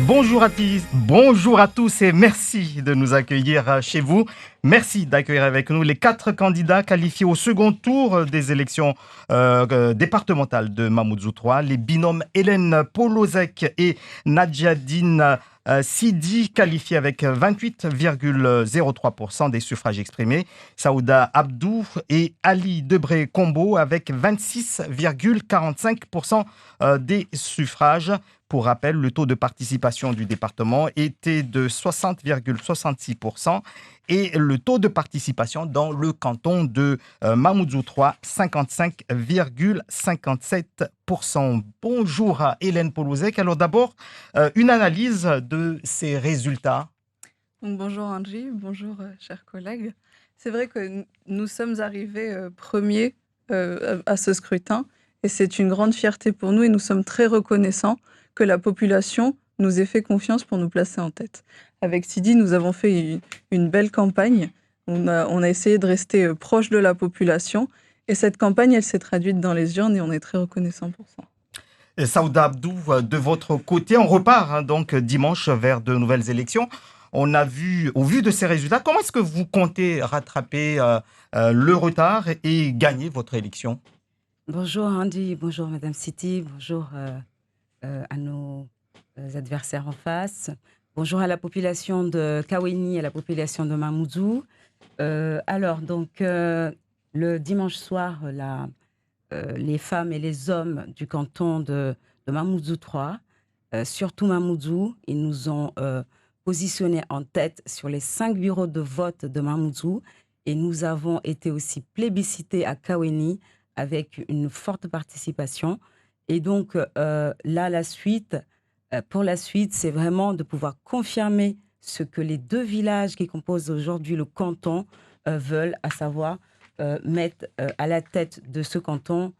Bonjour à tous et merci de nous accueillir chez vous. Merci d'accueillir avec nous les 4 candidats qualifiés au second tour des élections départementales de Mamoudzou 3. Les binômes Hélène Polozek et Nadjadine Sidi qualifiés avec 28,03% des suffrages exprimés. Saouda Abdou et Ali Debré Combo avec 26,45% des suffrages. Pour rappel, le taux de participation du département était de 60,66% et le taux de participation dans le canton de Mamoudzou 3, 55,57%. Bonjour à Hélène Polozek. Alors d'abord, une analyse de ces résultats. Donc, bonjour Angie, bonjour chers collègues. C'est vrai que nous sommes arrivés premiers à ce scrutin et c'est une grande fierté pour nous et nous sommes très reconnaissants que la population nous ait fait confiance pour nous placer en tête. Avec Sidi, nous avons fait une belle campagne. On a essayé de rester proche de la population et cette campagne, elle s'est traduite dans les urnes et on est très reconnaissants pour ça. Saouda Abdou, de votre côté, on repart donc dimanche vers de nouvelles élections. On a vu, au vu de ces résultats, comment est-ce que vous comptez rattraper le retard et gagner votre élection? Bonjour Andy, bonjour Madame Siti, bonjour à nos adversaires en face. Bonjour à la population de Kaweni, à la population de Mamoudzou. Le dimanche soir, les femmes et les hommes du canton de Mamoudzou 3, surtout Mamoudzou, ils nous ont positionnés en tête sur les 5 bureaux de vote de Mamoudzou et nous avons été aussi plébiscités à Kaweni avec une forte participation. Et donc, pour la suite, c'est vraiment de pouvoir confirmer ce que les 2 villages qui composent aujourd'hui le canton veulent, à savoir mettre à la tête de ce canton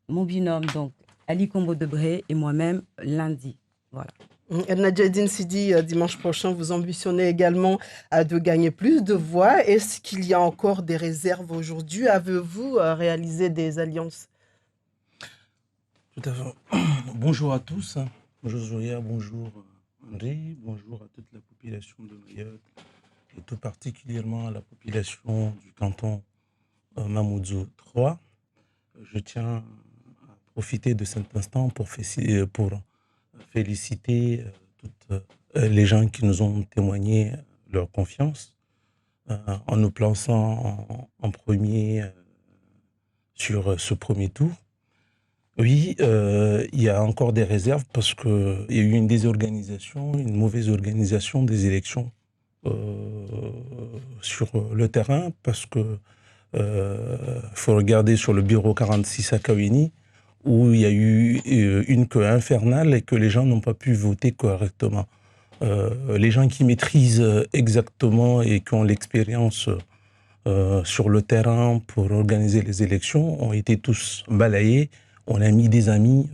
mon binôme, donc Ali Combo Debré et moi-même lundi. Voilà. Nadjadine Sidi, dimanche prochain, vous ambitionnez également de gagner plus de voix. Est-ce qu'il y a encore des réserves aujourd'hui? Avez-vous réalisé des alliances? Tout à fait. Bonjour à tous. Bonjour Zoya, bonjour André, bonjour à toute la population de Mayotte et tout particulièrement à la population du canton Mamoudzou 3. Je tiens à profiter de cet instant pour féliciter toutes les gens qui nous ont témoigné leur confiance en nous plaçant en premier sur ce premier tour. Oui, il y a encore des réserves parce qu'il y a eu une désorganisation, une mauvaise organisation des élections sur le terrain parce que faut regarder sur le bureau 46 à Kaweni où il y a eu une queue infernale et que les gens n'ont pas pu voter correctement. Les gens qui maîtrisent exactement et qui ont l'expérience sur le terrain pour organiser les élections ont été tous balayés. On a mis des amis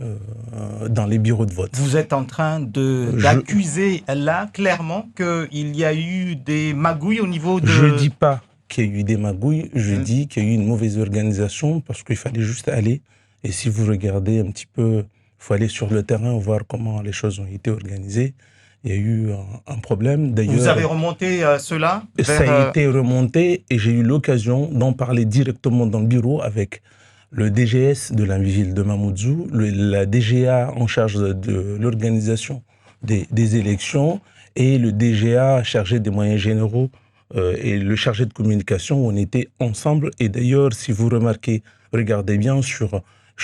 dans les bureaux de vote. Vous êtes en train d'accuser là clairement qu'il y a eu des magouilles au niveau de... Je ne dis pas qu'il y a eu des magouilles, je dis qu'il y a eu une mauvaise organisation parce qu'il fallait juste aller. Et si vous regardez un petit peu, il faut aller sur le terrain voir comment les choses ont été organisées. Il y a eu un problème. D'ailleurs, vous avez remonté cela Ça a été remonté et j'ai eu l'occasion d'en parler directement dans le bureau avec le DGS de la ville de Mamoudzou, la DGA en charge de l'organisation des élections et le DGA chargé des moyens généraux et le chargé de communication. On était ensemble et d'ailleurs, si vous remarquez, regardez bien je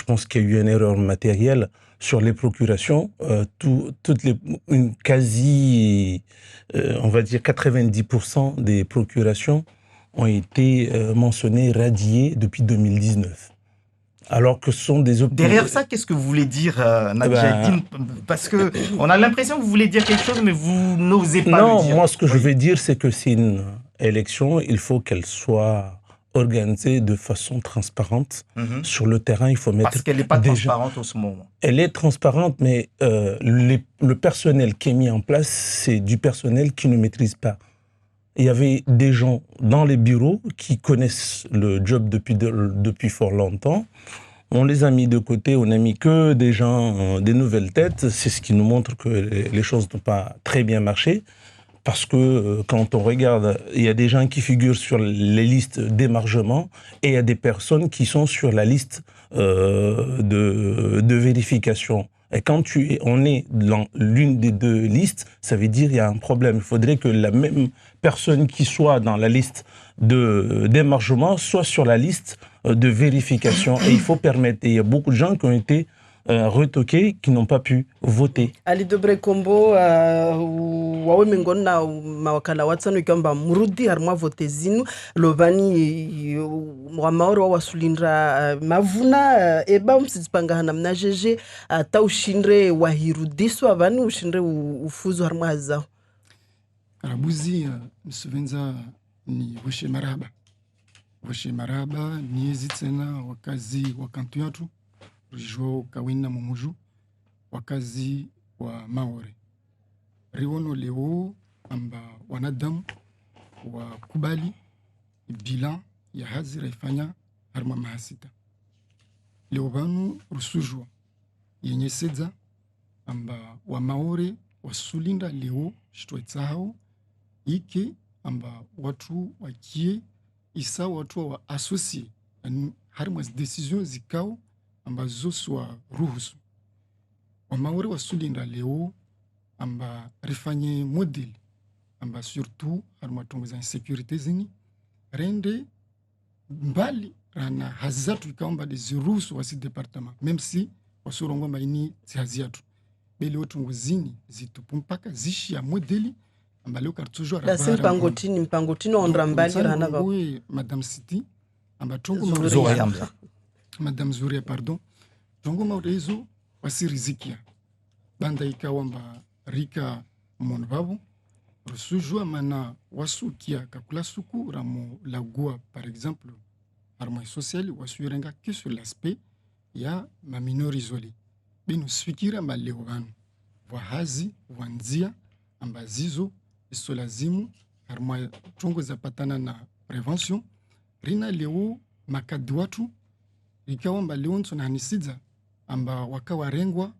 pense qu'il y a eu une erreur matérielle sur les procurations. On va dire 90% des procurations ont été mentionnées, radiées depuis 2019. Alors que ce sont des... Derrière ça, qu'est-ce que vous voulez dire, Nadjadine? Parce qu'on a l'impression que vous voulez dire quelque chose, mais vous n'osez pas le dire. Non, moi, ce que je veux dire, c'est que c'est une élection, il faut qu'elle soit organisée de façon transparente. Sur le terrain, il faut mettre... Parce qu'elle n'est pas transparente en ce moment. Elle est transparente, mais le personnel qui est mis en place, c'est du personnel qui ne maîtrise pas. Il y avait des gens dans les bureaux qui connaissent le job depuis fort longtemps. On les a mis de côté, on a mis que des gens, des nouvelles têtes. C'est ce qui nous montre que les choses n'ont pas très bien marché. Parce que quand on regarde, il y a des gens qui figurent sur les listes d'émargement et il y a des personnes qui sont sur la liste de vérification. Et quand on est dans l'une des deux listes, ça veut dire qu'il y a un problème. Il faudrait que la même personne qui soit dans la liste d'émargement soit sur la liste de vérification. Et il faut permettre. Et il y a beaucoup de gens qui ont été retoqués, qui n'ont pas pu voter. Ali Dobre Kombo wawe miongoni na mawakala watsano ikiamba mrudi harmwa vote zinu lovani wa maoro wasulindra mavuna eba msizipanga hana mnajeje ata ushindre wahirudiswa vani ushindre ufuzu harmwa hazao Arabuzi msuvenza ni Woshe Maraba niezi tena wakazi wa kantu yatu Rijo kawina mumuju wakazi wa Maore. Riono leo amba wanadamu wa kubali bilan ya hazira ifanya harma mahasita. Leo banu rusujwa yenye sedza amba wa Maore wasulinda leo shitwetsahao ike amba watu wakie isa watu wa asosie harma decision zikao ambazo swa ruhusu. Wamaore wasulinda leo amba rifanye model amba surtout harmatongo za insécurité zini rende mbali rana hazatu ikaomba de ziruhusu wasi departement même si wasurongo maini zihaziatu bele otungo zini zitupu mpaka zishi ya modeli amba leo kartujo la mpangotini ondra mbali rana ba Madame City amba tongo Madame Zuria pardon tongo maurezo wasirizikia banda ikawamba rika monvavo rusujua mana wasukia kakula suku ramo lagua par exemple harmonie sociale wasuirenga que sur l'aspect ya ma minori isolé bino sfikira maleo vanu wahazi wanzia ambazizo isolazimu harmonie tongo zapatana na prévention rina leo makadi watu ikawamba leo nsona hanisidza amba wakawarengwa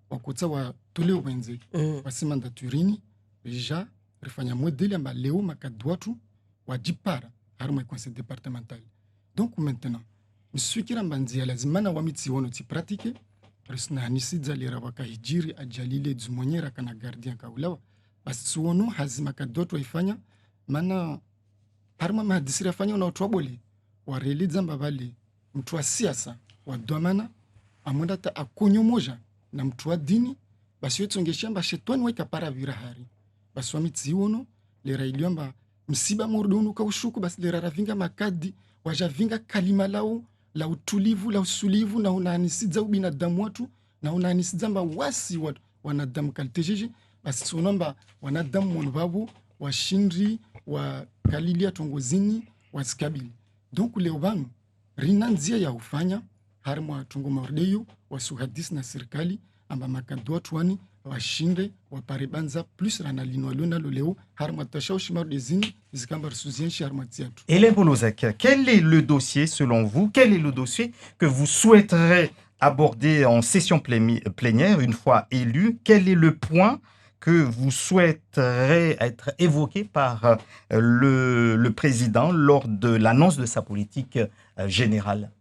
wakutsa wa tole wenze wasimanda turini ja rifanya modeli amba leo makadi watu wajipara haruma conseil départemental. Donc maintenant msukira mbanzia lazima na wamitsi wono ti pratique risna hanisidza lera wakahijiri ajalile dzumonyera kana gardien kaulawa basi suono hazima kadotwa ifanya mana haruma mahadisira afanya na utwabole warelidza mbavale mtu wa siasa wa domana amunda ta akonyo moja na mtu wa dini basi yetsongeshamba shetani weka para virahari basi wamitsi wono lera iliomba msiba mordonu ka ushuku basi lera ravinga makadi wajavinga kalima lao la utulivu la usulivu na unanisidza ubinadamu watu na unanisidza mba wasi watu wanadamu kalitejeje basi sonomba wanadamu monvavo washindri wa kalilia tongozini wasikabili. Donc leo banu rina nzia ya ufanya harmwa tungo maordeyo wasuhadisi na serikali amba makadwa tuani washinde waparebanza plus rana linwalona loleo harmwa tashaushi maordezini zikamba rsuzienshi harmwa tiatu. Hélène Polozek, quel est le dossier selon vous? Quel est le dossier que vous souhaiterez aborder en session plénière une fois élu? Quel est le point que vous souhaiterez être évoqué par le président lors de l'annonce de sa politique générale?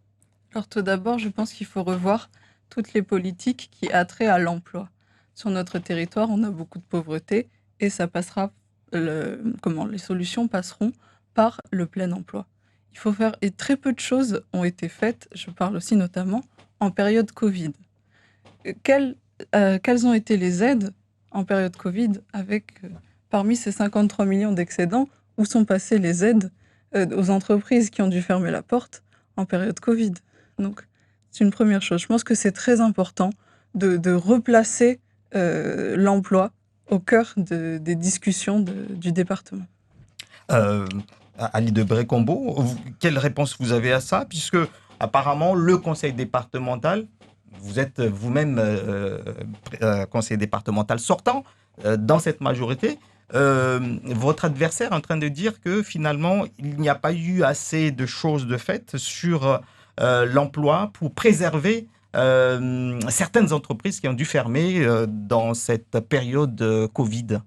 Alors tout d'abord, je pense qu'il faut revoir toutes les politiques qui attrait à l'emploi. Sur notre territoire, on a beaucoup de pauvreté et ça passera, les solutions passeront par le plein emploi. Il faut faire, et très peu de choses ont été faites, je parle aussi notamment en période Covid. Quelles ont été les aides en période Covid avec, parmi ces 53 millions d'excédents, où sont passées les aides aux entreprises qui ont dû fermer la porte en période Covid? Donc, c'est une première chose. Je pense que c'est très important de replacer l'emploi au cœur des discussions du département. Ali Dobre Kombo, quelle réponse vous avez à ça? Puisque apparemment, le conseil départemental, vous êtes vous-même conseiller départemental sortant dans cette majorité, votre adversaire est en train de dire que finalement, il n'y a pas eu assez de choses de faites sur l'emploi, pour préserver certaines entreprises qui ont dû fermer dans cette période Covid?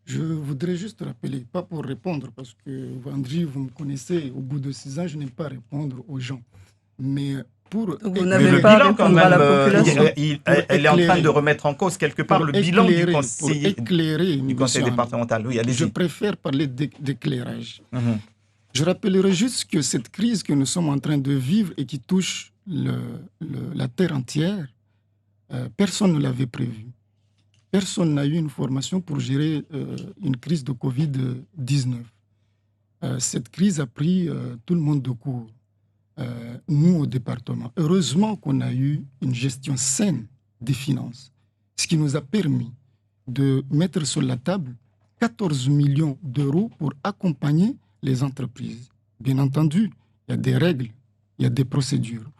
Je voudrais juste rappeler, pas pour répondre, parce que André, vous me connaissez, au bout de 6 ans, je n'aime pas répondre aux gens. Mais pour Vous n'avez pas répondre à la population. Elle est en train de remettre en cause quelque part le bilan du conseil Monsieur départemental. Oui, allez-y. Je préfère parler d'éclairage. Je rappellerai juste que cette crise que nous sommes en train de vivre et qui touche la terre entière, personne ne l'avait prévu. Personne n'a eu une formation pour gérer une crise de Covid-19. Cette crise a pris tout le monde de court. Nous, au département, heureusement qu'on a eu une gestion saine des finances, ce qui nous a permis de mettre sur la table 14 millions d'euros pour accompagner les entreprises. Bien entendu, il y a des règles, il y a des procédures.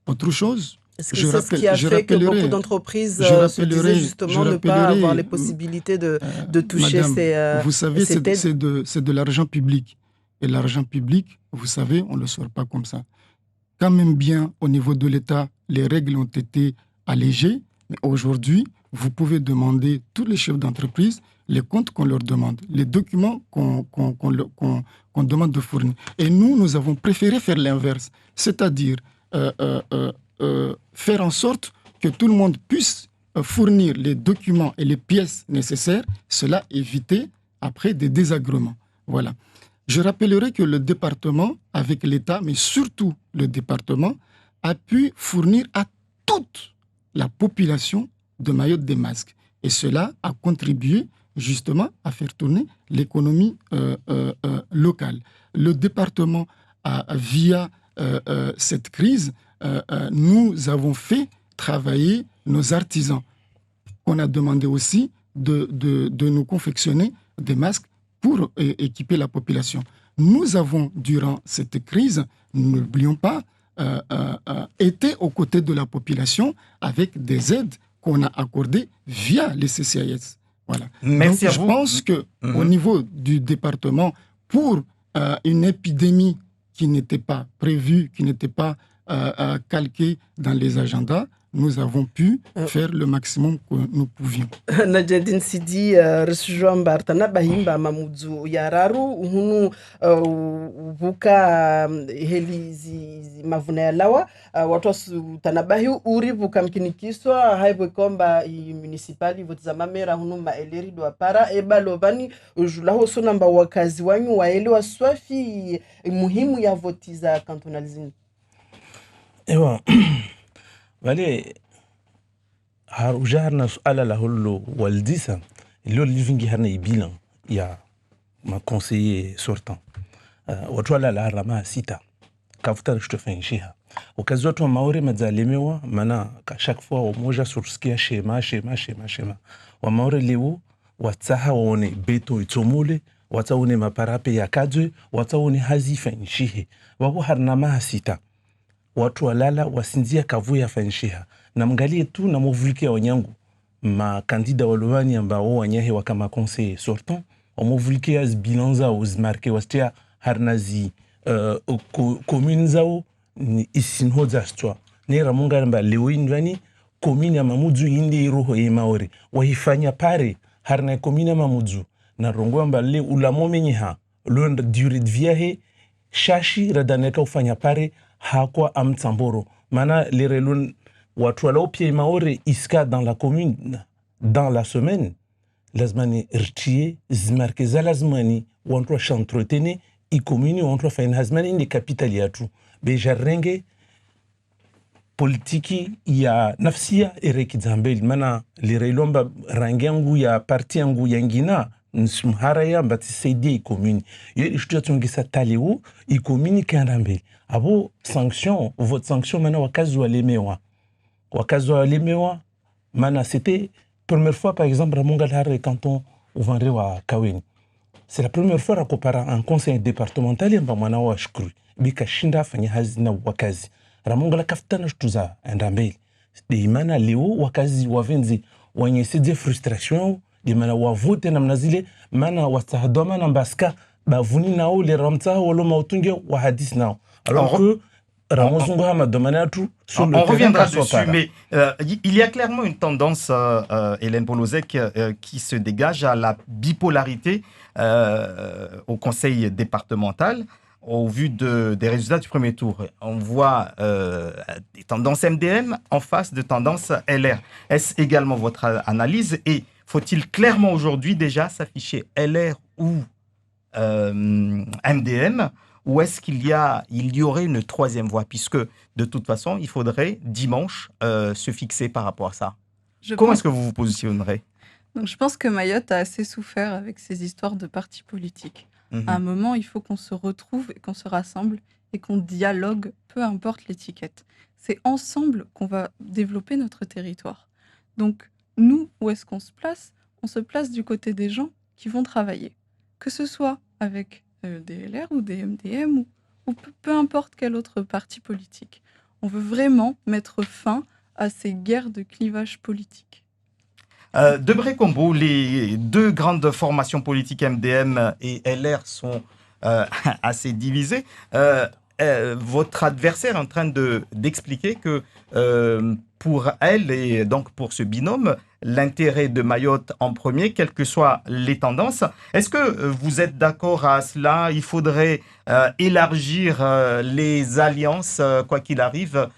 Autre chose, est-ce que c'est ce qui a fait que beaucoup d'entreprises se disaient justement ne pas avoir les possibilités de toucher Madame, vous savez, cette aide? c'est de l'argent public. Et l'argent public, vous savez, on ne le sort pas comme ça. Quand même bien, au niveau de l'État, les règles ont été allégées. Mais aujourd'hui, vous pouvez demander, tous les chefs d'entreprise, les comptes qu'on leur demande, les documents qu'on demande de fournir. Et nous avons préféré faire l'inverse. C'est-à-dire faire en sorte que tout le monde puisse fournir les documents et les pièces nécessaires. Cela éviter après des désagréments. Voilà. Je rappellerai que le département, avec l'État, mais surtout le département, a pu fournir à toute la population de Mayotte des masques. Et cela a contribué justement à faire tourner l'économie locale. Le département, via cette crise, nous avons fait travailler nos artisans. On a demandé aussi de nous confectionner des masques pour équiper la population. Nous avons, durant cette crise, n'oublions pas, été aux côtés de la population avec des aides qu'on a accordées via les CCAS. Voilà. Merci. Donc, je pense qu'au niveau du département, pour une épidémie qui n'était pas prévue, qui n'était pas calquée dans les agendas, nous avons pu faire le maximum que nous pouvions. Najadine Sidi resujwa mbartana bahimba mamudzu yararu hunu vuka heli mavuna ya lawa watu tanabahi uri vuka mkinikiswa haibwe komba municipali votiza mamera hunu maeleri do para eba lovani julaho sonamba wakazi wanyu waelewa swafi muhimu ya votiza cantonalizini. Ewa Vale, harna suala la holo waldisa, ilo livingi harna ibilan ya ma conseiller sortant. Watu wala la rama sita, kafuta rishtofanishiha. Wakazi watu wa maore madzalemewa, mana chaque fois umoja surskia shema. Wa maore leo, wataha waone beto itomole, wataone maparape ya kadwe, wataone hazifanishihe. Wabu harna maha sita. Watu walala wasinzia kavu ya fanishiha na mngalie tu na movulike wanyangu makandida walowani ambao wanyahe wakama conseil sortant wamovulike az bilan zao zmarke wastia harnazi commune zao isinhoza stwa nera munga mba leo indwani commune ya Mamudzu inde roho ya maore wahifanya pare harna commune ya Mamudzu na rongo mba le ulamo menyeha londa durée de vie shashi radaneka ufanya pare hakwa amtsamboro mana lerelun watu wala opie maore iska dans la commune dans la semaine lazmani rtie zmarke zalazmani wantu shantretene I commune wantu fain hazmani inde capital yatu bejarenge politiki ya nafsia erekizambeli mana lerelomba rangangu ya parti yangu yangina nsumhara ya mbati seidi commune ye ishtatungisa talewu I commune kanambeli abo sanction votre sanction mana wakazi wa lemewa mana c'était première fois par exemple Ramongal Harre canton ouvre wa Kaweni c'est la première fois rakopara un conseil départemental yamba mana wa shukru bika shinda fanya hazina wakazi Ramongal kaftana shtuza ndambeli de imana leo wakazi wavenzi wanyesije frustration de mana wavote na mnazile mana watahdoma na mbaska bavuni nao le ramta walo mautunge wa hadis nao alors que On reviendra dessus, mais il y a clairement une tendance, Hélène Polozek, qui se dégage à la bipolarité au conseil départemental au vu des résultats du premier tour. On voit des tendances MDM en face de tendances LR. Est-ce également votre analyse et faut-il clairement aujourd'hui déjà s'afficher LR ou MDM, ou est-ce qu'il y aurait une troisième voie, puisque de toute façon, il faudrait dimanche se fixer par rapport à ça. Comment est-ce que vous vous positionnerez? Donc, je pense que Mayotte a assez souffert avec ces histoires de partis politiques. À un moment, il faut qu'on se retrouve et qu'on se rassemble et qu'on dialogue, peu importe l'étiquette. C'est ensemble qu'on va développer notre territoire. Donc, nous, où est-ce qu'on se place? On se place du côté des gens qui vont travailler. Que ce soit avec des LR ou des MDM ou peu importe quel autre parti politique. On veut vraiment mettre fin à ces guerres de clivage politique. Debré Combo, les deux grandes formations politiques MDM et LR sont assez divisées. Votre adversaire est en train d'expliquer que pour elle et donc pour ce binôme, l'intérêt de Mayotte en premier, quelles que soient les tendances. Est-ce que vous êtes d'accord à cela? Il faudrait élargir les alliances, quoi qu'il arrive,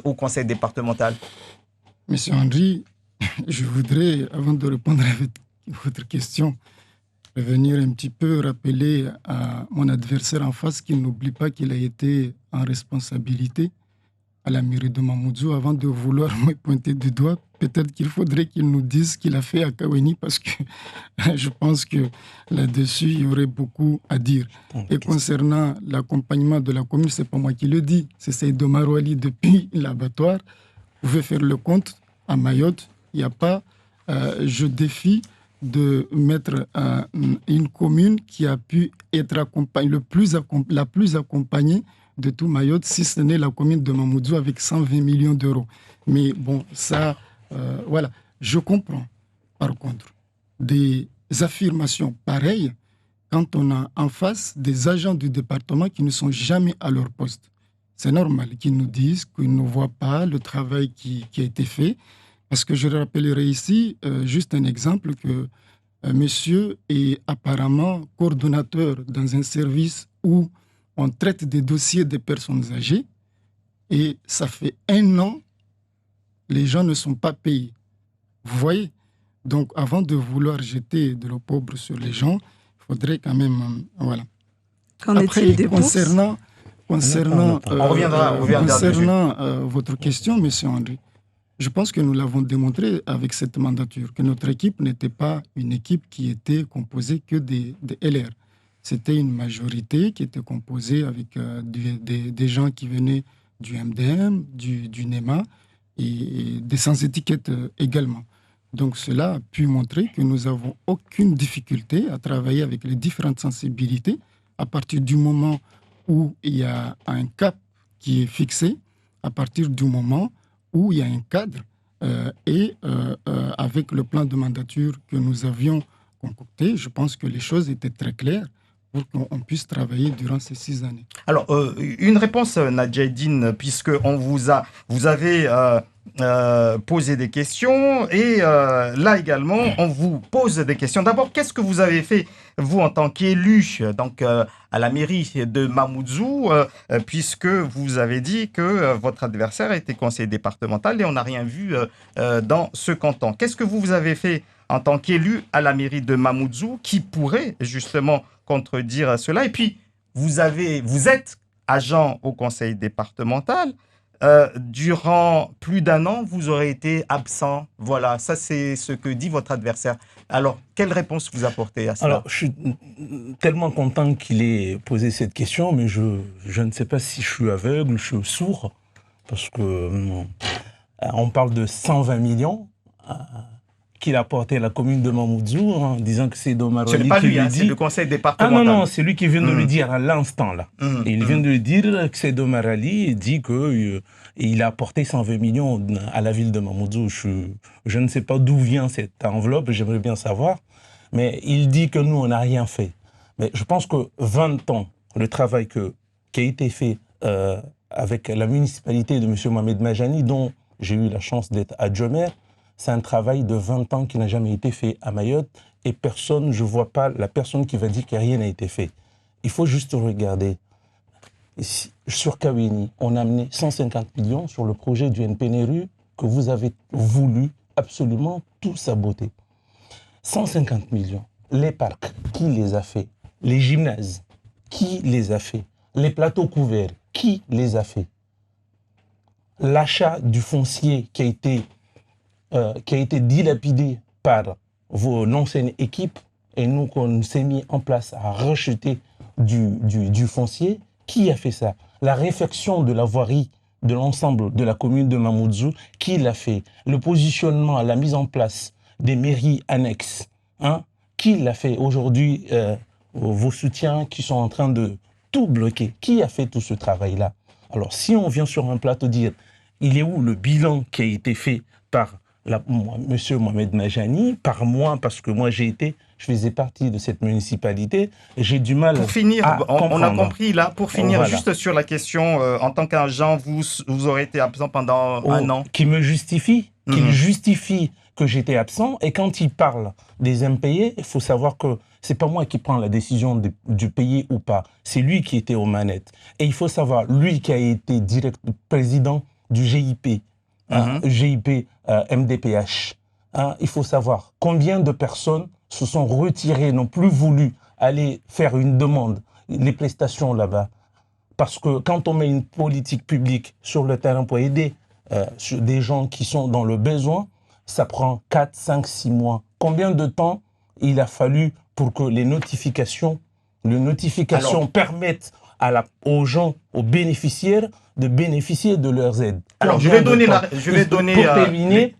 au conseil départemental. Monsieur Henry, je voudrais, avant de répondre à votre question, venir un petit peu rappeler à mon adversaire en face qu'il n'oublie pas qu'il a été en responsabilité à la mairie de Mamoudzou avant de vouloir me pointer du doigt. Peut-être qu'il faudrait qu'il nous dise ce qu'il a fait à Kaweni parce que je pense que là-dessus, il y aurait beaucoup à dire. Et concernant l'accompagnement de la commune, c'est pas moi qui le dis, c'est Seydou Marouali depuis l'abattoir. Vous pouvez faire le compte à Mayotte. Il n'y a pas, je défie de mettre une commune qui a pu être accompagnée, la plus accompagnée de tout Mayotte, si ce n'est la commune de Mamoudzou avec 120 millions d'euros. Mais bon, ça, voilà. Je comprends, par contre, des affirmations pareilles quand on a en face des agents du département qui ne sont jamais à leur poste. C'est normal qu'ils nous disent qu'ils ne voient pas le travail qui a été fait. Parce que je rappellerai ici juste un exemple que monsieur est apparemment coordonnateur dans un service où on traite des dossiers des personnes âgées et ça fait 1 an, les gens ne sont pas payés. Vous voyez? Donc avant de vouloir jeter de l'opprobre sur les gens, il faudrait quand même... voilà. Qu'en est-il des concernant concernant votre question, monsieur André, je pense que nous l'avons démontré avec cette mandature, que notre équipe n'était pas une équipe qui était composée que des LR. C'était une majorité qui était composée avec des gens qui venaient du MDM, du NEMA et des sans-étiquettes également. Donc cela a pu montrer que nous n'avons aucune difficulté à travailler avec les différentes sensibilités à partir du moment où il y a un cap qui est fixé, à partir du moment où il y a un cadre avec le plan de mandature que nous avions concocté, je pense que les choses étaient très claires pour qu'on puisse travailler durant ces 6 années. Alors, une réponse, Nadjaïdine, puisque vous avez posé des questions et là également, on vous pose des questions. D'abord, qu'est-ce que vous avez fait, vous, en tant qu'élu, donc à la mairie de Mamoudzou, puisque vous avez dit que votre adversaire était conseiller départemental et on n'a rien vu dans ce canton. Qu'est-ce que vous avez fait en tant qu'élu à la mairie de Mamoudzou qui pourrait justement contredire cela? Et puis, vous êtes agent au conseil départemental. Durant plus d'1 an, vous aurez été absent. Voilà, ça c'est ce que dit votre adversaire. Alors, quelle réponse vous apportez à cela? Alors, je suis tellement content qu'il ait posé cette question, mais je ne sais pas si je suis aveugle, je suis sourd, parce que on parle de 120 millions qu'il a apporté à la commune de Mamoudzou en disant que c'est Domaroli qui lui dit... Ce n'est pas lui, c'est le conseil départemental. Ah non, c'est lui qui vient de le dire à l'instant là. Et il vient de le dire que c'est Domaroli et dit qu'il a apporté 120 millions à la ville de Mamoudzou. Je ne sais pas d'où vient cette enveloppe, j'aimerais bien savoir. Mais il dit que nous, on n'a rien fait. Mais je pense que 20 ans, le travail qui a été fait avec la municipalité de M. Mohamed Majani, dont j'ai eu la chance d'être adjoint-maire. C'est un travail de 20 ans qui n'a jamais été fait à Mayotte et personne, je ne vois pas la personne qui va dire que rien n'a été fait. Il faut juste regarder. Ici, sur Kawini, on a amené 150 millions sur le projet du NPNRU que vous avez voulu absolument tout saboter. 150 millions. Les parcs, qui les a fait? Les gymnases, qui les a fait? Les plateaux couverts, qui les a fait? L'achat du foncier qui a été dilapidé par vos anciennes équipes et nous qu'on s'est mis en place à racheter du foncier, qui a fait ça? La réfection de la voirie de l'ensemble de la commune de Mamoudzou, qui l'a fait? Le positionnement, la mise en place des mairies annexes, hein? Qui l'a fait? Aujourd'hui, vos soutiens qui sont en train de tout bloquer, qui a fait tout ce travail-là? Alors, si on vient sur un plateau dire, il est où le bilan qui a été fait par Monsieur Mohamed Majani, par moi, parce que moi je faisais partie de cette municipalité, j'ai du mal pour finir, à on a compris là, pour finir, voilà. Juste sur la question, en tant qu'agent, vous aurez été absent pendant un an. Qui me justifie, qu'il justifie que j'étais absent, et quand il parle des impayés, il faut savoir que c'est pas moi qui prends la décision de payer ou pas, c'est lui qui était aux manettes. Et il faut savoir, lui qui a été président du GIP, GIP MDPH. Il faut savoir combien de personnes se sont retirées, n'ont plus voulu aller faire une demande, les prestations là-bas. Parce que quand on met une politique publique sur le terrain pour aider des gens qui sont dans le besoin, ça prend 4, 5, 6 mois. Combien de temps il a fallu pour que les notifications permettent aux gens, aux bénéficiaires, de bénéficier de leurs aides? Alors, je vais donner pour terminer,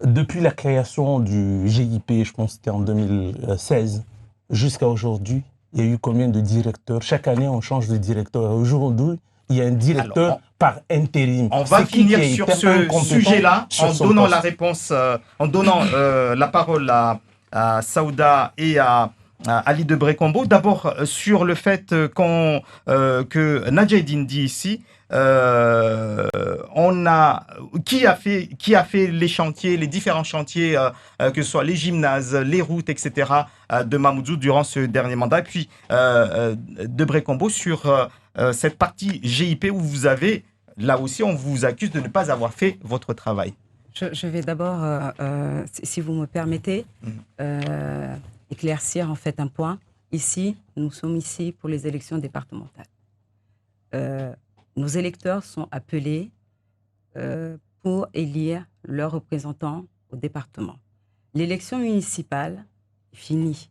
depuis la création du GIP, je pense que c'était en 2016, jusqu'à aujourd'hui, il y a eu combien de directeurs? Chaque année, on change de directeur. Aujourd'hui, il y a un directeur par intérim. On va finir sur ce sujet-là en donnant la réponse, en donnant la parole à Saouda et à Ali Debré Combo. D'abord, sur le fait que Nadjaïdine dit ici, qui a fait les chantiers, les différents chantiers, que ce soit les gymnases, les routes, etc., de Mamoudzou durant ce dernier mandat. Et puis, Debré Combo sur cette partie GIP où vous avez, là aussi, on vous accuse de ne pas avoir fait votre travail. Je vais d'abord, si vous me permettez, éclaircir en fait un point. Ici, nous sommes ici pour les élections départementales. Nos électeurs sont appelés pour élire leurs représentants au département. L'élection municipale est finie.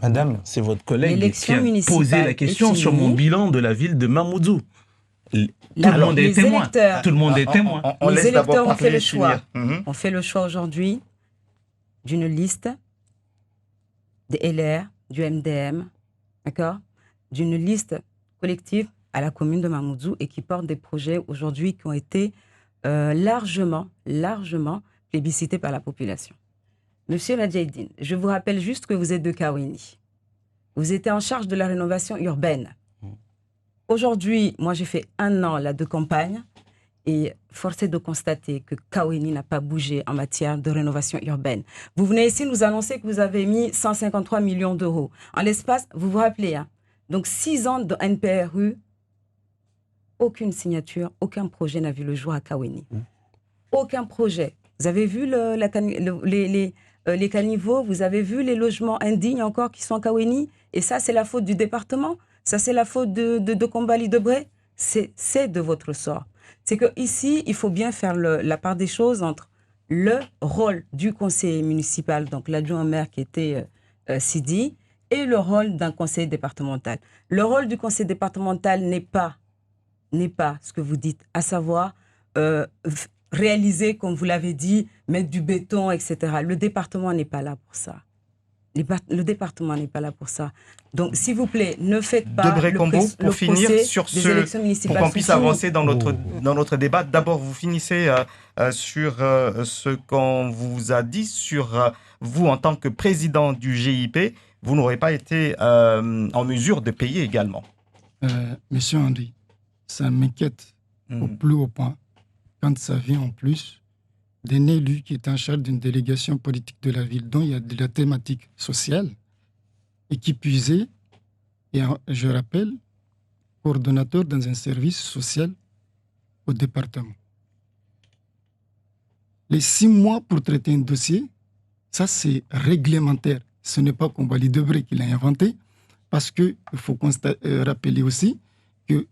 Madame, c'est votre collègue qui a posé la question sur mon bilan de la ville de Mamoudzou. Tout le monde est témoin. Tout le monde est témoin. Les électeurs ont fait le choix. On fait le choix aujourd'hui d'une liste des LR, du MDM, d'accord, d'une liste collective à la commune de Mamoudzou et qui porte des projets aujourd'hui qui ont été largement plébiscités par la population. Monsieur Nadjaïdine, je vous rappelle juste que vous êtes de Kawini. Vous étiez en charge de la rénovation urbaine. Aujourd'hui, moi j'ai fait 1 an là de campagne et force est de constater que Kawini n'a pas bougé en matière de rénovation urbaine. Vous venez ici nous annoncer que vous avez mis 153 millions d'euros. En l'espace, vous vous rappelez, hein? Donc 6 ans de NPRU, aucune signature, aucun projet n'a vu le jour à Kawini. Aucun projet. Vous avez vu les caniveaux, vous avez vu les logements indignes encore qui sont à Kawini. Et ça, c'est la faute du département. Ça, c'est la faute de Combali Debré. C'est de votre sort. C'est qu'ici, il faut bien faire la part des choses entre le rôle du conseiller municipal, donc l'adjoint au maire qui était Sidi, et le rôle d'un conseiller départemental. Le rôle du conseiller départemental n'est pas ce que vous dites, à savoir réaliser, comme vous l'avez dit, mettre du béton, etc. Le département n'est pas là pour ça. Le département n'est pas là pour ça. Donc, s'il vous plaît, ne faites pas Debré Combo, pour finir sur pour qu'on puisse avancer dans notre débat. D'abord, vous finissez sur ce qu'on vous a dit sur vous en tant que président du GIP. Vous n'aurez pas été en mesure de payer également. Monsieur Henry, ça m'inquiète au plus haut point quand ça vient en plus d'un élu qui est en charge d'une délégation politique de la ville dont il y a de la thématique sociale et qui puisait, et je rappelle, coordonnateur dans un service social au département. Les 6 mois pour traiter un dossier, ça c'est réglementaire. Ce n'est pas Kombali Debré qui l'a inventé, parce qu'il faut rappeler aussi que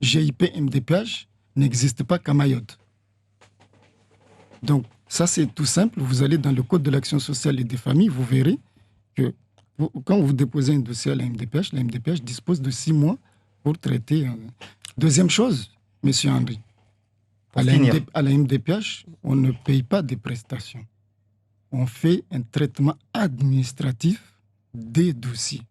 GIP MDPH n'existe pas qu'à Mayotte. Donc ça c'est tout simple, vous allez dans le code de l'action sociale et des familles, vous verrez que quand vous déposez un dossier à la MDPH dispose de 6 mois pour traiter. Deuxième chose, M. Henry, à la MDPH, on ne paye pas des prestations. On fait un traitement administratif des dossiers.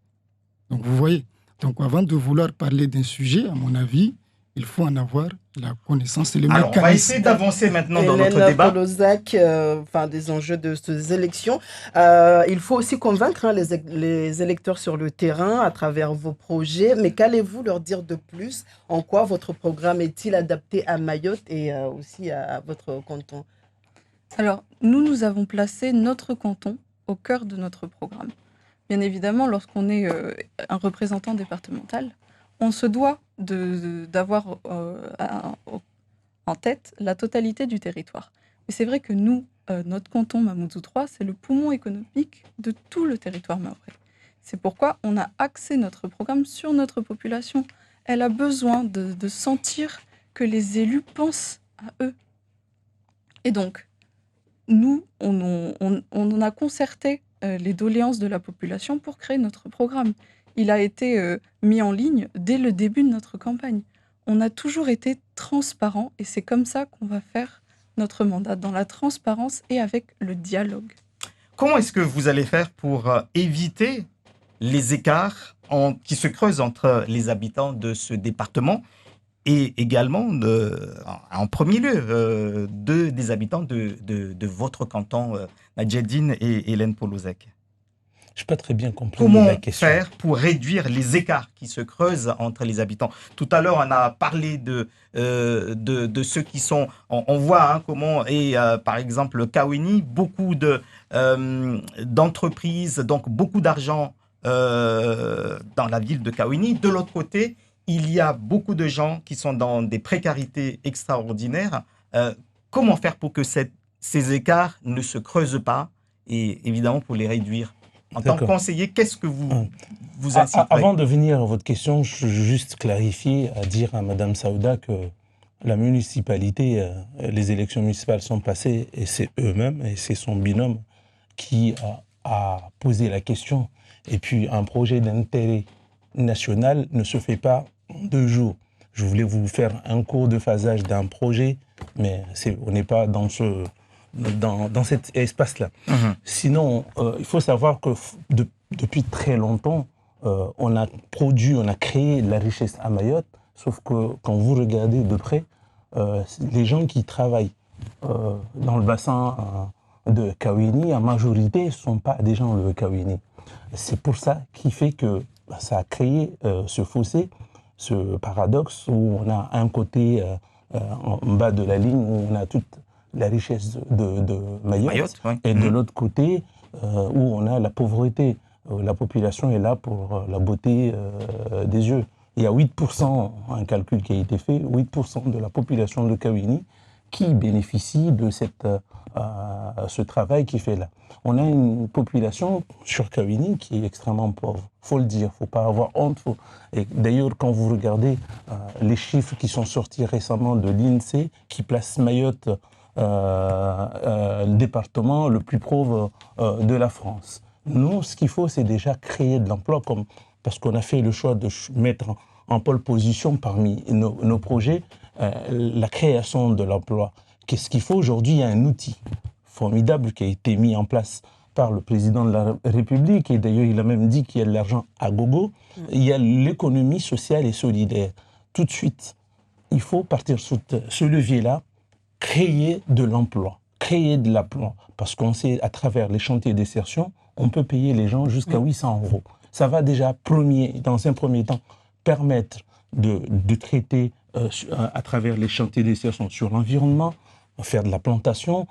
Donc vous voyez, donc avant de vouloir parler d'un sujet, à mon avis, il faut en avoir la connaissance et le mécanisme. Alors, on va essayer d'avancer maintenant dans notre débat. Polozac, des enjeux de ces élections. Il faut aussi convaincre les électeurs sur le terrain à travers vos projets. Mais qu'allez-vous leur dire de plus? En quoi votre programme est-il adapté à Mayotte et aussi à votre canton? Alors, nous avons placé notre canton au cœur de notre programme. Bien évidemment, lorsqu'on est un représentant départemental, on se doit d'avoir en tête la totalité du territoire. Mais c'est vrai que nous, notre canton Mamoudzou III, c'est le poumon économique de tout le territoire mahorais. C'est pourquoi on a axé notre programme sur notre population. Elle a besoin de sentir que les élus pensent à eux. Et donc, nous, on a concerté les doléances de la population pour créer notre programme. Il a été mis en ligne dès le début de notre campagne. On a toujours été transparent et c'est comme ça qu'on va faire notre mandat, dans la transparence et avec le dialogue. Comment est-ce que vous allez faire pour éviter les écarts qui se creusent entre les habitants de ce département et également, en premier lieu, des habitants de votre canton, Nadjedine et Hélène Polozac? Je n'ai pas très bien compris Comment la question. faire pour réduire les écarts qui se creusent entre les habitants? Tout à l'heure, on a parlé de ceux qui sont... On voit comment est, par exemple, le Kawini, beaucoup d'entreprises, donc beaucoup d'argent dans la ville de Kawini. De l'autre côté, il y a beaucoup de gens qui sont dans des précarités extraordinaires. Comment faire pour que ces écarts ne se creusent pas et évidemment pour les réduire? En tant que conseiller, qu'est-ce que vous inciterez? Avant de venir à votre question, je veux juste clarifier, dire à Mme Saouda que la municipalité, les élections municipales sont passées et c'est eux-mêmes, et c'est son binôme qui a posé la question. Et puis un projet d'intérêt national ne se fait pas en 2 jours. Je voulais vous faire un cours de phasage d'un projet, mais on n'est pas dans cet espace-là. Sinon, il faut savoir que depuis très longtemps, on a créé de la richesse à Mayotte, sauf que quand vous regardez de près, les gens qui travaillent dans le bassin de Kawini, en majorité, ne sont pas des gens de Kawini. C'est pour ça qui fait que ça a créé ce fossé, ce paradoxe où on a un côté en bas de la ligne où on a toute la richesse de Mayotte et de l'autre côté où on a la pauvreté. La population est là pour la beauté des yeux. Il y a 8%, un calcul qui a été fait, 8% de la population de Kawini qui bénéficie de ce travail qui est fait là. On a une population sur Kawini qui est extrêmement pauvre. Il faut le dire, il ne faut pas avoir honte. Et d'ailleurs, quand vous regardez les chiffres qui sont sortis récemment de l'INSEE, qui place Mayotte le département le plus pauvre de la France. Nous, ce qu'il faut, c'est déjà créer de l'emploi, parce qu'on a fait le choix de mettre en pole position parmi nos projets la création de l'emploi. Qu'est-ce qu'il faut aujourd'hui? Il y a un outil formidable qui a été mis en place par le président de la République, et d'ailleurs il a même dit qu'il y a de l'argent à gogo. Il y a l'économie sociale et solidaire. Tout de suite, il faut partir sur ce levier-là, créer de l'emploi, parce qu'on sait, à travers les chantiers d'insertion, on peut payer les gens jusqu'à 800 €. Ça va déjà, dans un premier temps, permettre de traiter à travers les chantiers d'insertion sur l'environnement, faire de la plantation,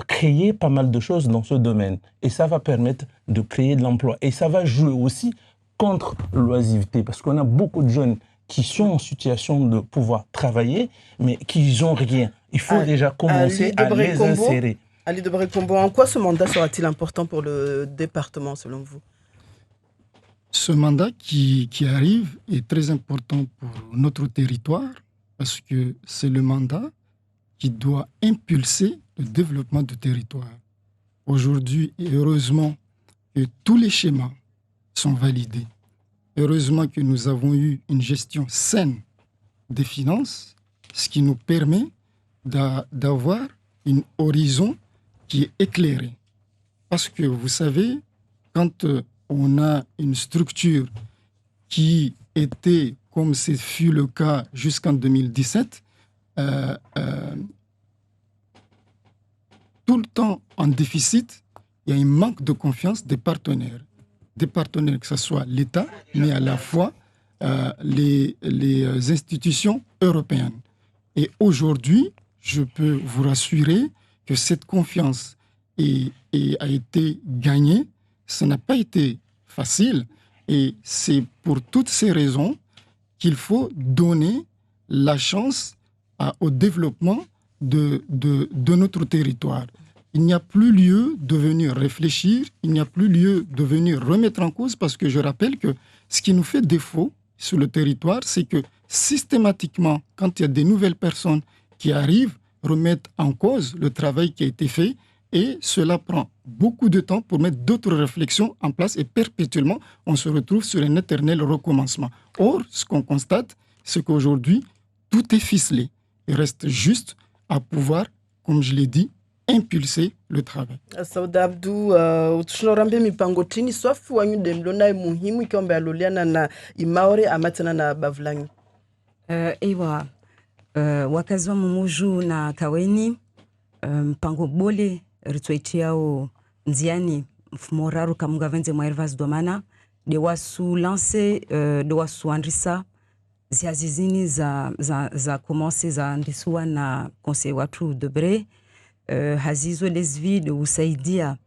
créer pas mal de choses dans ce domaine. Et ça va permettre de créer de l'emploi. Et ça va jouer aussi contre l'oisiveté, parce qu'on a beaucoup de jeunes qui sont en situation de pouvoir travailler, mais qui n'ont rien. Il faut déjà commencer à les insérer. Ali de Brécombo, en quoi ce mandat sera-t-il important pour le département, selon vous? Ce mandat qui arrive est très important pour notre territoire, parce que c'est le mandat qui doit impulser le développement du territoire. Aujourd'hui, et heureusement que tous les schémas sont validés. Heureusement que nous avons eu une gestion saine des finances, ce qui nous permet d'avoir un horizon qui est éclairé. Parce que vous savez, quand on a une structure qui était, comme ce fut le cas jusqu'en 2017, tout le temps en déficit, il y a un manque de confiance des partenaires. Des partenaires, que ce soit l'État, mais à la fois les institutions européennes. Et aujourd'hui, je peux vous rassurer que cette confiance a été gagnée. Ça n'a pas été facile. Et c'est pour toutes ces raisons qu'il faut donner la chance au développement de notre territoire. Il n'y a plus lieu de venir réfléchir, il n'y a plus lieu de venir remettre en cause, parce que je rappelle que ce qui nous fait défaut sur le territoire, c'est que systématiquement, quand il y a des nouvelles personnes qui arrivent, remettent en cause le travail qui a été fait, et cela prend beaucoup de temps pour mettre d'autres réflexions en place, et perpétuellement, on se retrouve sur un éternel recommencement. Or, ce qu'on constate, c'est qu'aujourd'hui, tout est ficelé. Il reste juste à pouvoir, comme je l'ai dit, impulser le travail. Sauda Abdou, tunarambe mipango tini swafu wanyu demlona muhimu ikiombe aloliana na imaore amatana na bavlangi. Ewa, wakazi wa Mumuju na Kaweni, mpango bole rituetiao nziani mfumoraru kamunga venze mwairvaz domana, de wasu lance, de wasu andrisa, ziazizini za komanse za andisuwa na conseil watu debre, hazizo lesvi de usaidia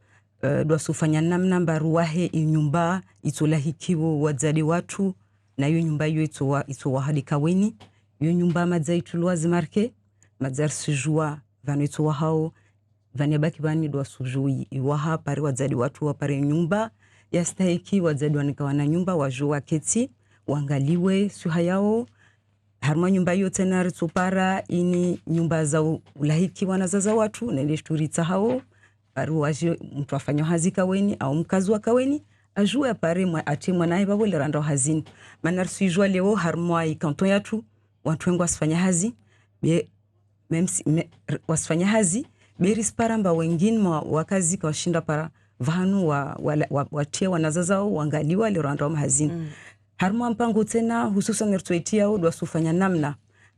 dwa sufanya namna mbaruwahe inyumba itolahikiwo wadzadi watu na yu nyumba yu itowa hadi Kaweni yu nyumba madza itulwa zimarke madzar sujua vanu itowa hao vanebaki vani dwa sujui iwaha pari wadzadi watu wa pari nyumba yastahiki wadzadi wanikawana nyumba wajua keti wangaliwe suha yao harma nyumba yote na ritupara ini nyumba za ulahiki wanazaza watu na ile shturitsa hao paru waje mtu afanya hazi Kaweni au mkazi wa Kaweni ajue pare ati mwanae babo le rando hazini manar sujua leo harma ikanton yatu watu wengi wasifanya hazi be wasifanya hazi be rispara mba wengine wakazi kwa shinda para vanu watie wanazaza wangaliwa le rando hazini harma mpango tena hususan nirtuetia udwa sufanya namna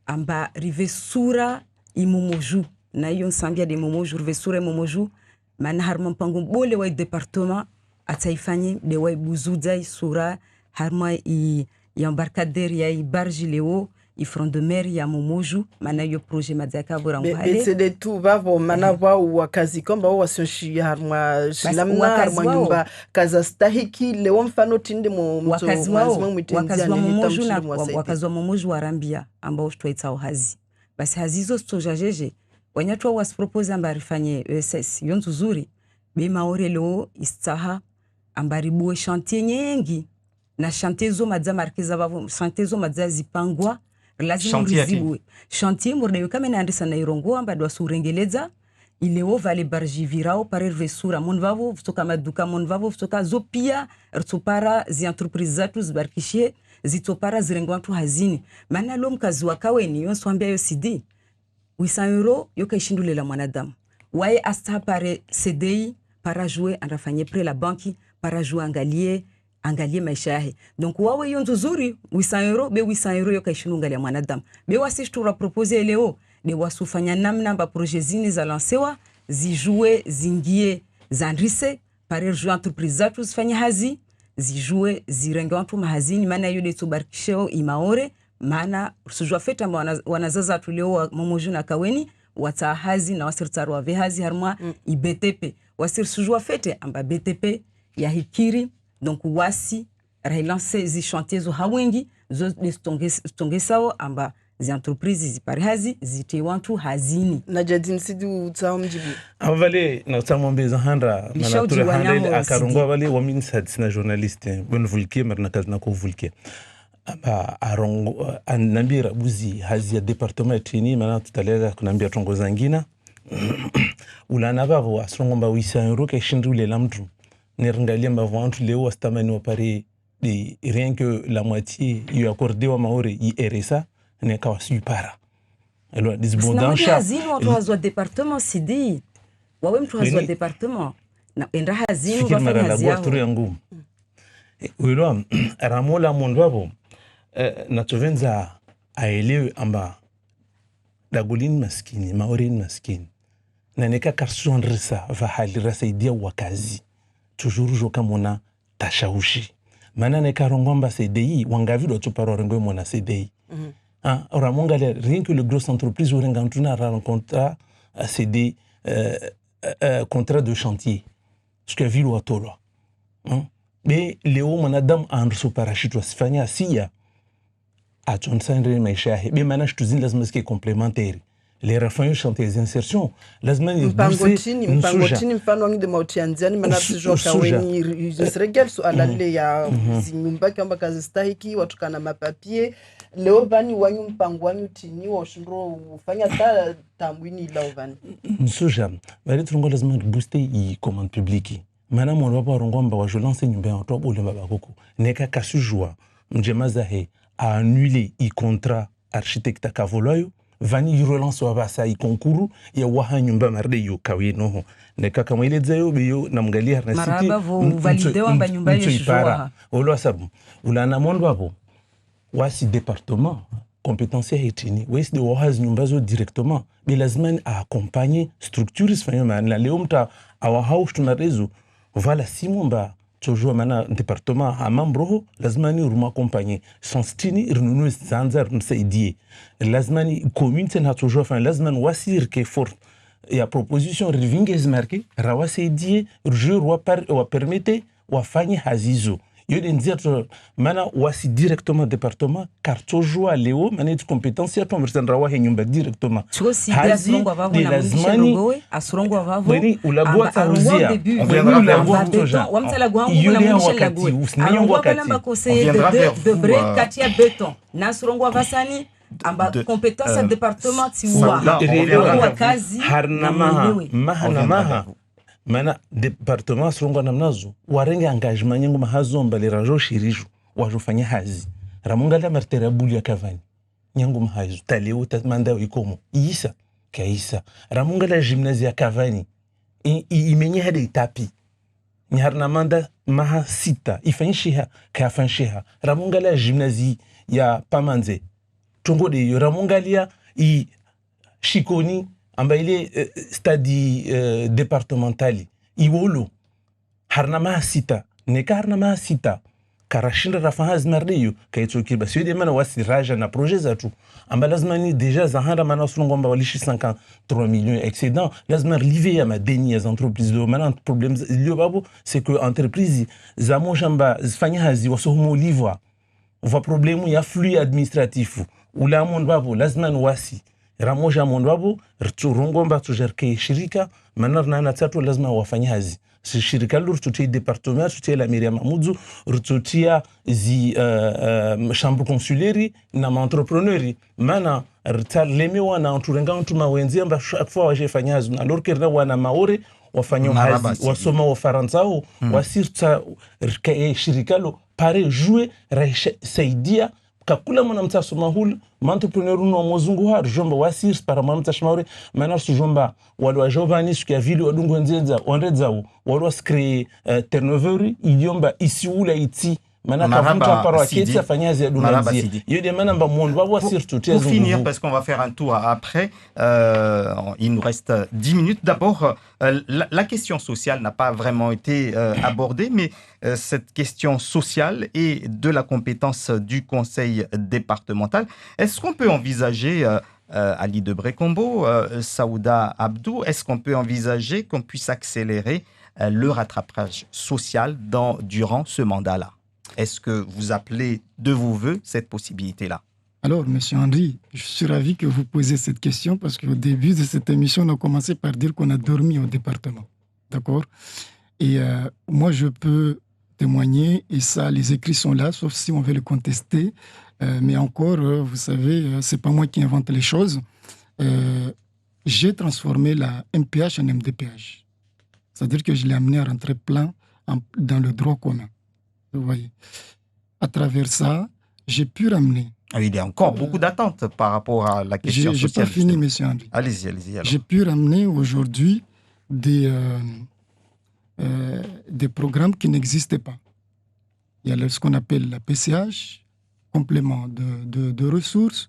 amba rivesura imomoju na hiyo nsambia de momoju rivesura imomoju maana harma mpango bole wa departement ataifanye de wa buzuza sura harma i embarcadère ya ibarji leo i front de mer ya Momoju maana hiyo projet madzaka borangwale c'est de tout bavo maana wao wakazi komba wao wasioshi harma shilamna harma nyumba kaza stahiki leo mfano tinde wakazi wa Momoju na wakazi wa Momoju warambia ambao twaitao hazi basi hazizo stojajeje wanyatwa waspropose ambari fanye ESS yonzu zuri bima orelo istaha ambari buwe chantier nyingi na chantier zo madza markiza bavo chantier zo madza zipangwa lazima rizibwe chantier murde kama naandisa na irongo amba dwa surengeleza ileo vale barji virao pare resura mon vavo kutoka maduka mon vavo kutoka zopia rtopara zi entreprise zatu zibarkishie zitopara zirengo watu hazini maana lo mkazi wa Kaweni yonso ambia yo CD 800 euro yo kaishindulela mwanadamu wae asta pare CDI para jouer anafanye pre la banki para jouer angalie maisha yake donc wawe yonzo zuri 800 euro be 800 euro yo kaishunungalia mwanadamu be wasishtura proposer leo de wasufanya namna ba projet zini za lancewa zijue zingie zandrise pare jouer entreprise zatu zifanya hazi zijue zirenge watu mahazini maana yo de tubarkisheo imaore maana sujua fete amba wanazaza tulio mamoju na kaweni watahazi na wasirtaru wa vehazi harma IBTP wasir sujua fete amba BTP ya hikiri donc wasi relance zi chantiers zo hawengi zo stonge sao amba zi entreprise zipari hazi zite wantu hazini na jadin sidi utao mjibu avale na utamwambia handra manature handle akarongwa vale wamini sadisina journaliste bon vulkie marna kazna ko vulkie aba arongo anambira buzi hazi ya departement tini mana tutalega kunambia tongo zangina ulana bavo asrongo ba 800 € ke shindule lamtu neringalia mbavo antu leo wastamani opare de rien que la moitié yu accordé wa maore yi RSA ne ka wasupara alors des bondansha hazini watu wazwa departement CD wawe mtu wazwa departement na enda hazini wafanya hazi yao ulo ramola mondwabo na tuvenza aelewe amba dagolini maskini maorini maskini na neka karsonrisa va halira saidia wakazi toujours joka mona tashaushi mana neka rongomba CDI wangavido tuparo rengo mona CDI ramonga rien que le gros entreprise orenga ntuna rencontra CDI contrat de chantier ce que ville watolo mais leo mwanadamu anrusu parachute wasifanya asia atonsanre maisha yake be maana shituzini lazima zike complémentaire les refaire chantiers d'insertion lazima ni mpango chini mfano wangi de mautianziani maana tujoka wengi zisregel so alale ya zinyumba kamba kazi stahiki watukana mapapier leo bani wanyu mpango wanyu tini washindo ufanya ta tambwini la ovani nsuja bali tungo lazima booster i commande publique maana mwana wa rongomba wa violence nyumba ya to bole babako neka kasujwa mjemaza he a annulé i contrat architecte Kavoloyo vani relance wa basa i konkuru ya waha nyumba marde yo kawe no neka kama ile zayo biyo namgalia na city maraba vo valide wa nyumba yeshwa olo sabu ulana mondo hapo wasi département compétence hitini wesi de wahaz nyumba zo directement bilazman a accompagner structures fanyoma na leo mta awahaush tunarezo vala simomba toujours mana département a membro lazmani uruma accompagner sonstini renunu zanzar msaidie lazmani commune tena toujours enfin lazman wasir ke fort ya proposition rivinges marqué rawasaidie jour wa permettre wa fanye hazizo yode nzia mana wasi directement département car toujours leo mana de compétence ya tombersan rawa he nyumba directement hazi de lazmani asrongo vavo wani ulagwa tauzia ulagwa toja wamtala gwangu na mshela gwe de break katia beton nasrongo vasani amba compétence département tiwa kazi harnamaha mana département srongo namnazo warenge engagement nyengo mahazomba le rajo shiriju wajofanya hazi ramunga la martera bulia kavani nyengo mahazu taleo tatmanda ikomo isa kaisa ramunga la gymnasia kavani imenye hade tapi ni harnamanda maha sita ifanshiha kafanshiha ramunga la gymnasie ya pamanze tongo de ramunga lia i shikoni amba ile stadi departementali iwolo harnama sita neka harnama sita karashinda rafahaz mardeyo kaito kibasio de mana wasiraja na projet zatu amba lazmani deja zahanda mana sunongomba walishi 53 millions excédent lazma liver ya madeni ya entreprise do mana problème le babo c'est que entreprise za mojamba zifanya hazi wasomo livwa va problème ya flux administratif ula mon babo lazman wasi ramoja mondwabo rturongomba tujerke shirika manarna na tatu lazima wafanya hazi shirika lur tuti département tuti la Miriam Mahmoudou rtutia zi chambre consulaire na entrepreneur mana rtal lemewa na turenga ntuma wenzi amba chaque fois waje fanya hazi na lor kerna wana maore wafanya hazi wasoma wa faransao wasirta rke shirika lo pare jouer saidia kakula mwana mtaso mahul entrepreneur no mozungu har jomba wasir para mwana mtashmaure manar su jomba walwa jovani su kia vili wadungu nzenza onredzao walwa skre turnover idiomba isi ula iti Mana Maraba kafunta paro Sidi. aketi afanya zi Maraba adunanzi. Sidi. Yede mana ba monde va voir surtout Pour finir, parce qu'on va faire un tour après, il nous reste 10 minutes. D'abord, la question sociale n'a pas vraiment été abordée, mais cette question sociale est de la compétence du conseil départemental. Est-ce qu'on peut envisager, Ali Debré-Combo, Saouda Abdou, est-ce qu'on peut envisager qu'on puisse accélérer le rattrapage social durant ce mandat-là? Est-ce que vous appelez de vos voeux cette possibilité-là? Alors, M. Henry, je suis ravi que vous posiez cette question parce qu'au début de cette émission, on a commencé par dire qu'on a dormi au département. D'accord? Et moi, je peux témoigner, et ça, les écrits sont là, sauf si on veut le contester. Mais encore, vous savez, c'est pas moi qui invente les choses. J'ai transformé la MPH en MDPH. C'est-à-dire que je l'ai amené à rentrer plein dans le droit commun. Vous voyez. À travers ça, j'ai pu ramener. Il y a encore beaucoup d'attentes par rapport à la question sociale. Je n'ai pas fini, M. Henry. Allez-y. J'ai pu ramener aujourd'hui des programmes qui n'existaient pas. Il y a ce qu'on appelle la PCH, complément de ressources.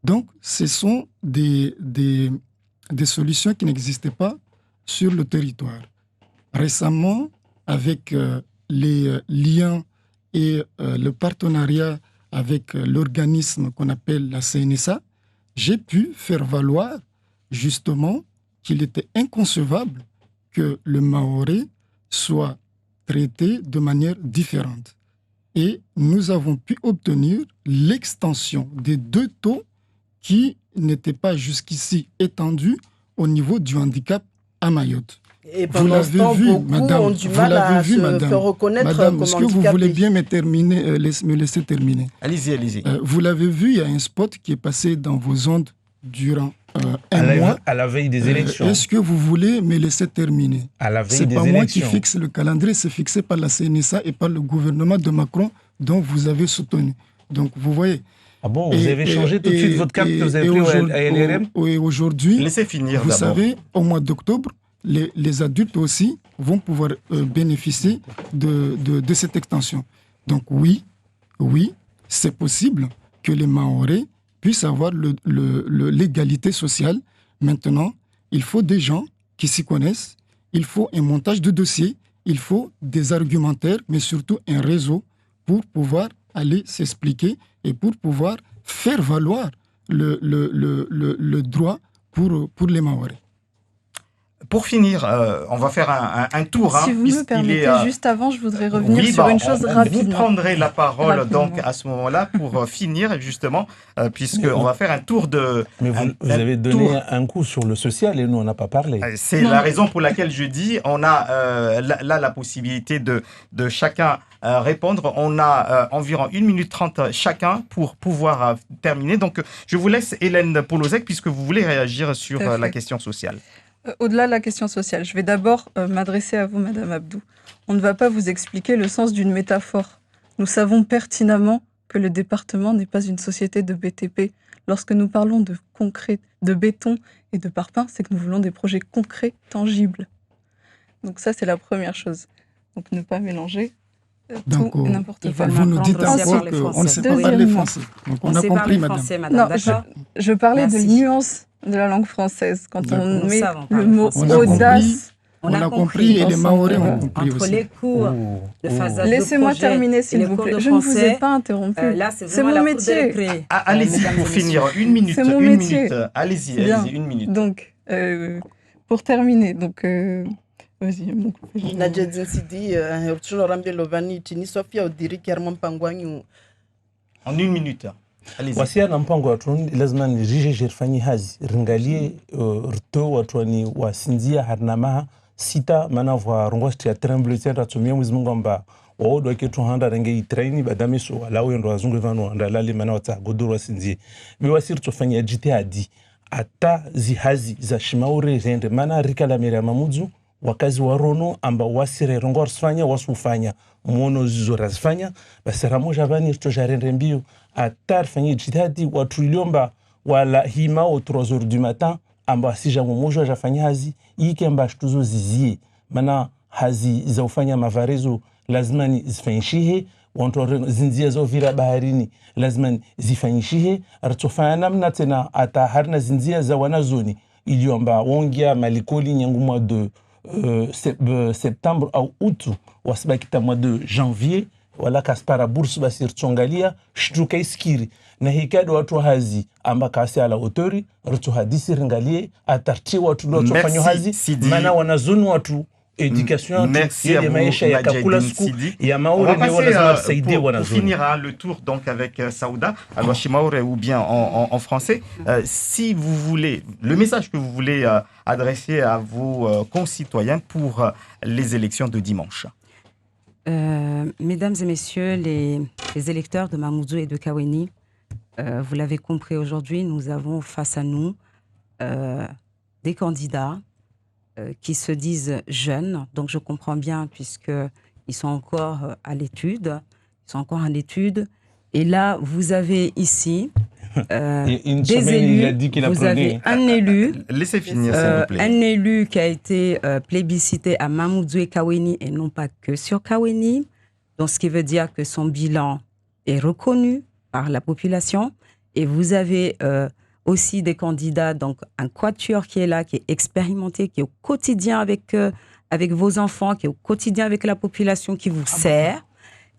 Donc, ce sont des solutions qui n'existaient pas sur le territoire. Récemment, avec les liens et le partenariat avec l'organisme qu'on appelle la CNSA, j'ai pu faire valoir justement qu'il était inconcevable que le Maoré soit traité de manière différente. Et nous avons pu obtenir l'extension des 2 taux qui n'étaient pas jusqu'ici étendus au niveau du handicap à Mayotte. Et pendant ce temps, beaucoup ont du mal à se faire reconnaître madame, comme est-ce que vous voulez bien me laisser terminer? Allez-y. Vous l'avez vu, il y a un spot qui est passé dans vos ondes durant un mois. À la veille des élections. Est-ce que vous voulez me laisser terminer? À la veille c'est des pas élections. moi qui fixe le calendrier, c'est fixé par la CNSA et par le gouvernement de Macron dont vous avez soutenu. Donc, vous voyez. Ah bon, vous avez changé tout de suite votre cap que vous avez pris à LRM? Et aujourd'hui, laissez finir vous d'abord. savez, au mois d'octobre, les adultes aussi vont pouvoir bénéficier de cette extension. Donc oui, c'est possible que les Maorés puissent avoir l'égalité sociale. Maintenant, il faut des gens qui s'y connaissent, il faut un montage de dossiers, il faut des argumentaires, mais surtout un réseau pour pouvoir aller s'expliquer et pour pouvoir faire valoir le droit pour les Maorés. Pour finir, on va faire un tour. Si vous me permettez, juste avant, je voudrais revenir sur une chose rapidement. Vous prendrez la parole donc à ce moment-là pour finir justement, puisqu'on va faire un tour de... Mais vous avez donné un coup sur le social et nous, on n'a pas parlé. C'est la raison pour laquelle je dis, on a là la possibilité de chacun répondre. On a environ 1 minute 30 chacun pour pouvoir terminer. Donc, je vous laisse Hélène Polozek, puisque vous voulez réagir sur la question sociale. Au-delà de la question sociale, je vais d'abord m'adresser à vous, Madame Abdou. On ne va pas vous expliquer le sens d'une métaphore. Nous savons pertinemment que le département n'est pas une société de BTP. Lorsque nous parlons de concret, de béton et de parpaing, c'est que nous voulons des projets concrets, tangibles. Donc ça, c'est la première chose. Donc ne pas mélanger tout et n'importe quoi. Vous nous dites encore qu'on ne sait pas parler français. Donc on a compris, madame. Non, je parlais de nuances de la langue française. Quand on met le mot audace... On a compris et les Maoris ont compris entre aussi. les cours de phasage Laissez-moi terminer, s'il vous plaît. Je ne vous ai pas interrompu. C'est mon métier. Allez-y, pour finir. 1 minute. C'est mon métier. Allez-y, 1 minute. Donc, pour terminer, donc... Vas-y, Nadia Zinsidi, Rambe Lovani, Tini Sofia, Odiri, Kerman Pangwanyu. En 1 minute. Allez-y. Wasia na mpango watu lazima nijije jirfanyi hazi ringalie rto watu ni wasinzia harnama sita mana vwa rongwasti ya tremble tenda tumia mwezi mungu amba waodo wake 200 renge itraini badame so walawe ndo wazungu vanu andalali mana wata godoro wasinzie biwasiri tofanya jitihadi ata zihazi za shimaure zende mana rika la mera mamudzu wakazi warono amba wasire rongor sfanya wasufanya mono zizora sfanya basera moja bani to jarende mbio atar fanyi jitihadi watu iliomba wala hima au 3h du matin amba sija mojo jafanya hazi yike amba shtuzo zizie mana hazi za ufanya mavarezo lazima ni zifanyishihe watu zinzia zao vira baharini lazima zifanyishihe artofanya namna tena hata harna zinzia za wanazoni iliomba wongia malikoli nyangu mois de septembre au août wasibakita mois de janvier wala kaspara bourse basir tsongalia shtuka iskiri na hikado watu hazi amba kasi ala autori rutu hadisi ringalie atarti watu lotu fanyo hazi mana wanazoni watu éducation merci maisha ya kakula siku ya maure ni wanazima kusaidia wanazoni. Pour finir le tour donc avec Saouda alors Shimaure ou bien en français si vous voulez le message que vous voulez adresser à vos concitoyens pour les élections de dimanche. Mesdames et messieurs les électeurs de Mamoudzou et de Kaweni, vous l'avez compris aujourd'hui, nous avons face à nous des candidats qui se disent jeunes, donc je comprends bien puisqu'ils sont encore à l'étude, et là vous avez ici des élus, vous avez un élu, laissez finir s'il vous plaît. Un élu qui a été plébiscité à Mamoudzou et Kaweni et non pas que sur Kaweni, donc ce qui veut dire que son bilan est reconnu par la population, et vous avez aussi des candidats, donc un quatuor qui est là, qui est expérimenté, qui est au quotidien avec vos enfants, qui est au quotidien avec la population, qui vous sert.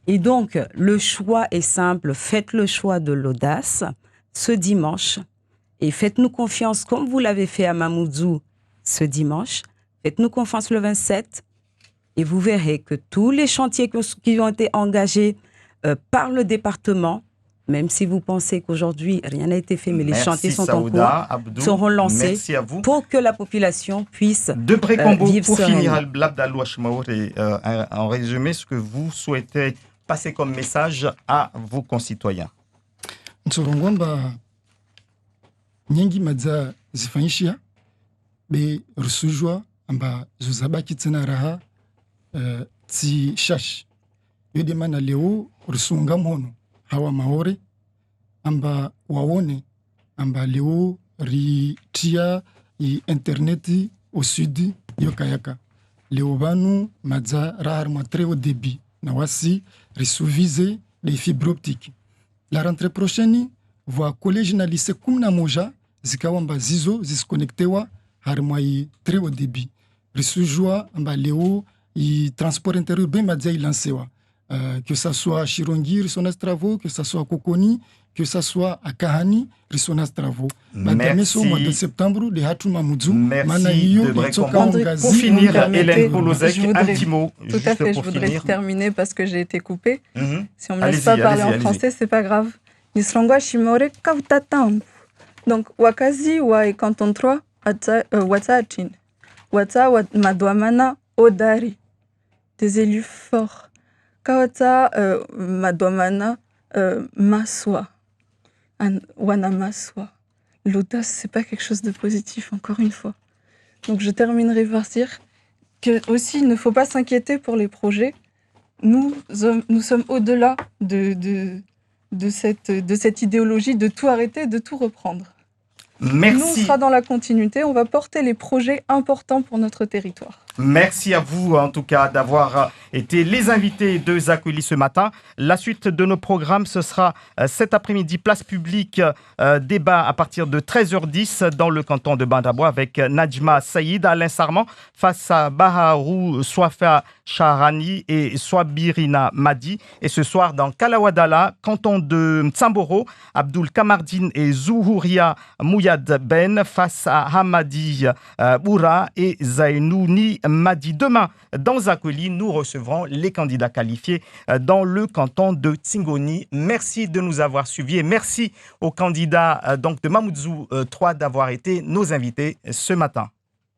Et donc, le choix est simple. Faites le choix de l'audace ce dimanche. Et faites-nous confiance, comme vous l'avez fait à Mamoudzou ce dimanche. Faites-nous confiance le 27. Et vous verrez que tous les chantiers qui ont été engagés par le département, même si vous pensez qu'aujourd'hui, rien n'a été fait, mais les chantiers sont en cours, seront lancés pour que la population puisse vivre pour sereinement. finir, Abdallah Shimaure, en résumé, ce que vous souhaitez passer comme message à vos concitoyens. Nsorongwamba nyengi madza zifanyishia be rusujwa amba zuzabaki tena raha tsi shash yode mana leo rusunga mhono hawa maore amba waone amba leo ritia i interneti au sud yokayaka leo banu madza rahar mwa très haut débit na wasi risuvize des fibres optiques. La rentrée prochaine voit collège na lycée kumna moja zikawamba zizo zisconnectewa har mwa i très haut débit risujwa amba leo i transport interurbain madza i lancewa. Que ça soit Chirongi, Rissonas Travaux, que ça soit Kokoni, que ça soit à Kahani, Rissonas Travaux. Merci. Au mois de septembre, de Hatou Mamoudzou. Merci de Brekombo. Pour finir, Hélène Polozek, un petit mot. Tout à fait, je voudrais terminer parce que j'ai été coupée. Si on ne me laisse pas parler en français, c'est pas grave. Nislongwa Shimore Kautatam. Donc, Wakazi, Wai Canton 3, Watsachin. Watsa Madouamana Odari. Des élus forts. Kawata Madouamana Maswa. Wana Maswa. L'audace, c'est pas quelque chose de positif, encore une fois. Donc je terminerai par dire que aussi il ne faut pas s'inquiéter pour les projets. Nous sommes au-delà de cette idéologie de tout arrêter, de tout reprendre. Merci. Nous, on sera dans la continuité, on va porter les projets importants pour notre territoire. Merci à vous, en tout cas, d'avoir été les invités de Zakuli ce matin. La suite de nos programmes, ce sera cet après-midi, place publique, débat à partir de 13h10 dans le canton de Bandabois avec Najma Saïd, Alain Sarman, face à Baharou Swafa Charani et Swabirina Madi. Et ce soir, dans Kalawadala, canton de Mtsamboro, Abdul Kamardine et Zuhuria Mouyad Ben face à Hamadi Boura et Zainouni Madi. Demain, dans Zakoli, nous recevrons les candidats qualifiés dans le canton de Tsingoni. Merci de nous avoir suivis et merci aux candidats donc de Mamoudzou 3 d'avoir été nos invités ce matin.